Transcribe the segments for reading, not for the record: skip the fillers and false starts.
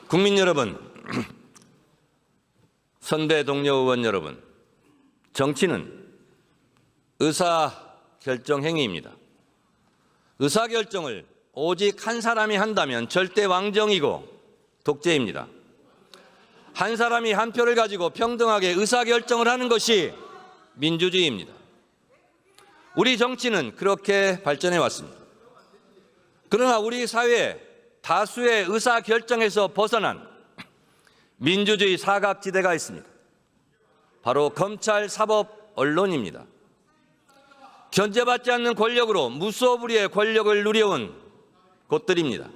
국민 여러분, 선배 동료 의원 여러분, 정치는 의사결정 행위입니다. 의사결정을 오직 한 사람이 한다면 절대 왕정이고 독재입니다. 한 사람이 한 표를 가지고 평등하게 의사결정을 하는 것이 민주주의입니다. 우리 정치는 그렇게 발전해 왔습니다. 그러나 우리 사회에 다수의 의사결정에서 벗어난 민주주의 사각지대가 있습니다. 바로 검찰, 사법, 언론입니다. 견제받지 않는 권력으로 무소불위의 권력을 누려온 곳들입니다.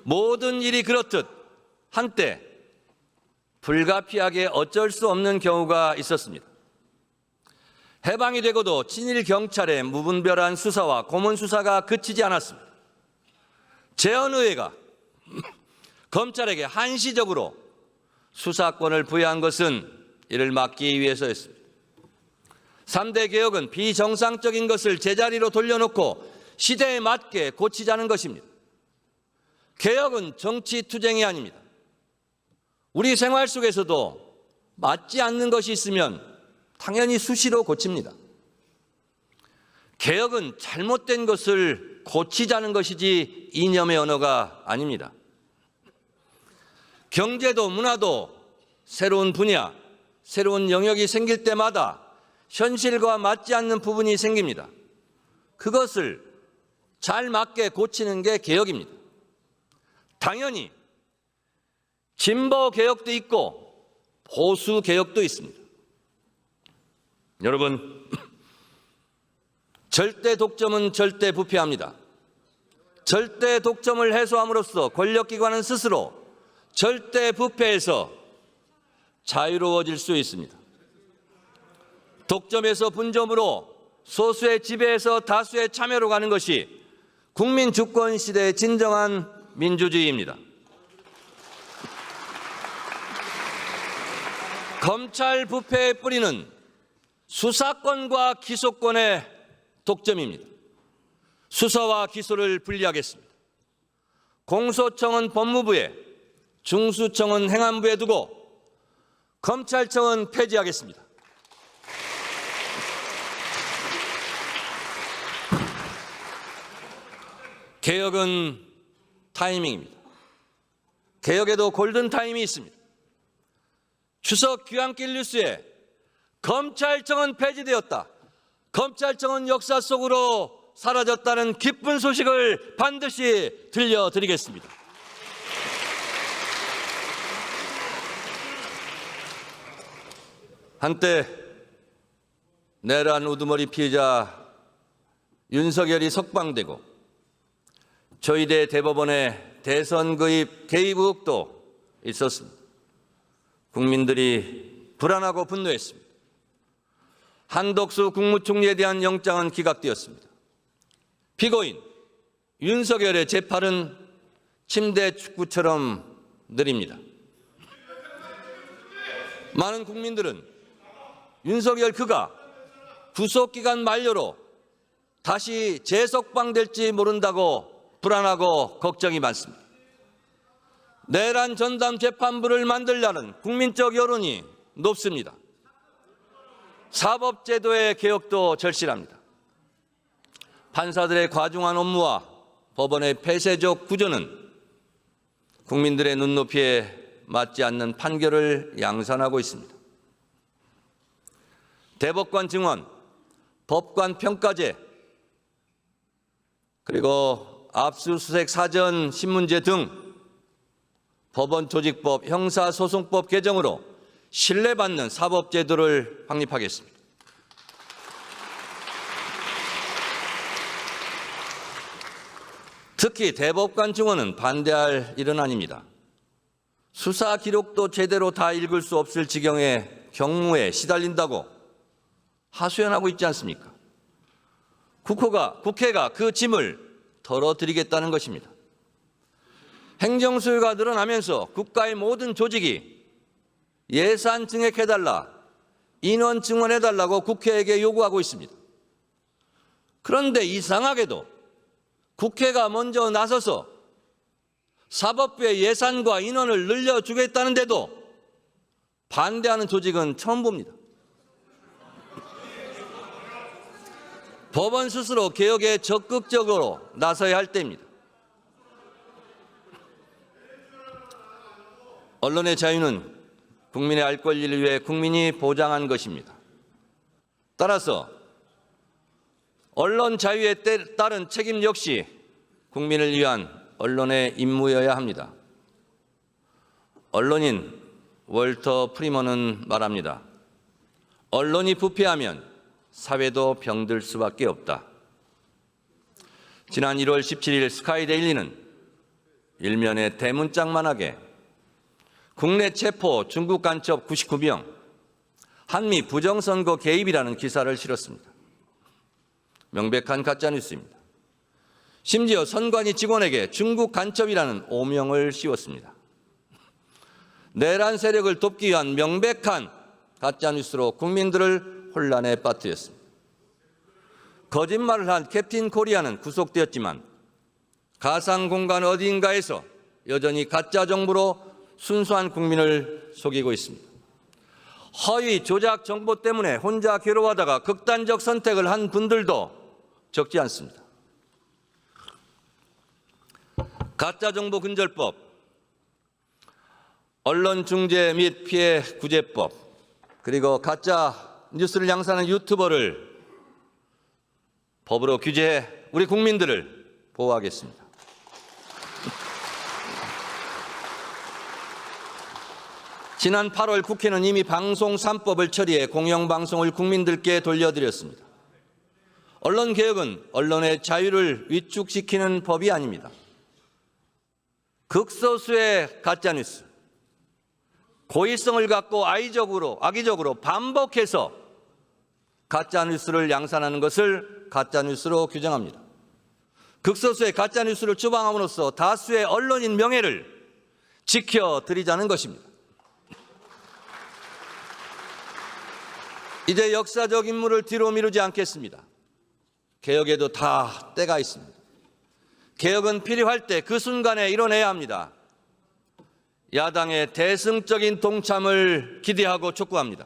모든 일이 그렇듯 한때 불가피하게 어쩔 수 없는 경우가 있었습니다. 해방이 되고도 친일 경찰의 무분별한 수사와 고문 수사가 그치지 않았습니다. 재헌의회가 검찰에게 한시적으로 수사권을 부여한 것은 이를 막기 위해서였습니다. 3대 개혁은 비정상적인 것을 제자리로 돌려놓고 시대에 맞게 고치자는 것입니다. 개혁은 정치투쟁이 아닙니다. 우리 생활 속에서도 맞지 않는 것이 있으면 당연히 수시로 고칩니다. 개혁은 잘못된 것을 고치자는 것이지 이념의 언어가 아닙니다. 경제도 문화도 새로운 분야, 새로운 영역이 생길 때마다 현실과 맞지 않는 부분이 생깁니다. 그것을 잘 맞게 고치는 게 개혁입니다. 당연히 진보 개혁도 있고 보수 개혁도 있습니다. 여러분, 절대 독점은 절대 부패합니다. 절대 독점을 해소함으로써 권력기관은 스스로 절대 부패에서 자유로워질 수 있습니다. 독점에서 분점으로 소수의 지배에서 다수의 참여로 가는 것이 국민 주권 시대의 진정한 민주주의입니다. 검찰 부패의 뿌리는 수사권과 기소권의 독점입니다. 수사와 기소를 분리하겠습니다. 공소청은 법무부에, 중수청은 행안부에 두고 검찰청은 폐지하겠습니다. 개혁은 타이밍입니다. 개혁에도 골든타임이 있습니다. 추석 귀환길 뉴스에 검찰청은 폐지되었다, 검찰청은 역사 속으로 사라졌다는 기쁜 소식을 반드시 들려드리겠습니다. 한때 내란 우두머리 피해자 윤석열이 석방되고 저희대 대법원의 대선 개입 의혹도 있었습니다. 국민들이 불안하고 분노했습니다. 한덕수 국무총리에 대한 영장은 기각되었습니다. 피고인 윤석열의 재판은 침대 축구처럼 느립니다. 많은 국민들은 윤석열 그가 구속기간 만료로 다시 재석방될지 모른다고 불안하고 걱정이 많습니다. 내란 전담 재판부를 만들려는 국민적 여론이 높습니다. 사법제도의 개혁도 절실합니다. 판사들의 과중한 업무와 법원의 폐쇄적 구조는 국민들의 눈높이에 맞지 않는 판결을 양산하고 있습니다. 대법관 증언, 법관 평가제, 그리고 압수수색 사전 신문제 등 법원 조직법, 형사소송법 개정으로 신뢰받는 사법제도를 확립하겠습니다. 특히 대법관 증언은 반대할 일은 아닙니다. 수사 기록도 제대로 다 읽을 수 없을 지경의 경무에 시달린다고 하소연하고 있지 않습니까? 국회가 그 짐을 덜어드리겠다는 것입니다. 행정소유가 늘어나면서 국가의 모든 조직이 예산 증액해달라, 인원 증원해달라고 국회에게 요구하고 있습니다. 그런데 이상하게도 국회가 먼저 나서서 사법부의 예산과 인원을 늘려주겠다는데도 반대하는 조직은 처음 봅니다. 법원 스스로 개혁에 적극적으로 나서야 할 때입니다. 언론의 자유는 국민의 알 권리를 위해 국민이 보장한 것입니다. 따라서 언론 자유에 따른 책임 역시 국민을 위한 언론의 임무여야 합니다. 언론인 월터 프리먼은 말합니다. 언론이 부패하면 사회도 병들 수밖에 없다. 지난 1월 17일 스카이데일리는 일면에 대문짝만하게 국내 체포 중국 간첩 99명, 한미 부정선거 개입이라는 기사를 실었습니다. 명백한 가짜뉴스입니다. 심지어 선관위 직원에게 중국 간첩이라는 오명을 씌웠습니다. 내란 세력을 돕기 위한 명백한 가짜뉴스로 국민들을 혼란에 빠뜨렸습니다. 거짓말을 한 캡틴 코리아는 구속되었지만 가상 공간 어디인가에서 여전히 가짜 정보로 순수한 국민을 속이고 있습니다. 허위 조작 정보 때문에 혼자 괴로워하다가 극단적 선택을 한 분들도 적지 않습니다. 가짜정보근절법, 언론중재 및 피해구제법, 그리고 가짜 뉴스를 양산하는 유튜버를 법으로 규제해 우리 국민들을 보호하겠습니다. 지난 8월 국회는 이미 방송 3법을 처리해 공영방송을 국민들께 돌려드렸습니다. 언론개혁은 언론의 자유를 위축시키는 법이 아닙니다. 극소수의 가짜뉴스, 고의성을 갖고 악의적으로 반복해서 가짜뉴스를 양산하는 것을 가짜뉴스로 규정합니다. 극소수의 가짜뉴스를 추방함으로써 다수의 언론인 명예를 지켜드리자는 것입니다. 이제 역사적 임무를 뒤로 미루지 않겠습니다. 개혁에도 다 때가 있습니다. 개혁은 필요할 때 그 순간에 이뤄내야 합니다. 야당의 대승적인 동참을 기대하고 촉구합니다.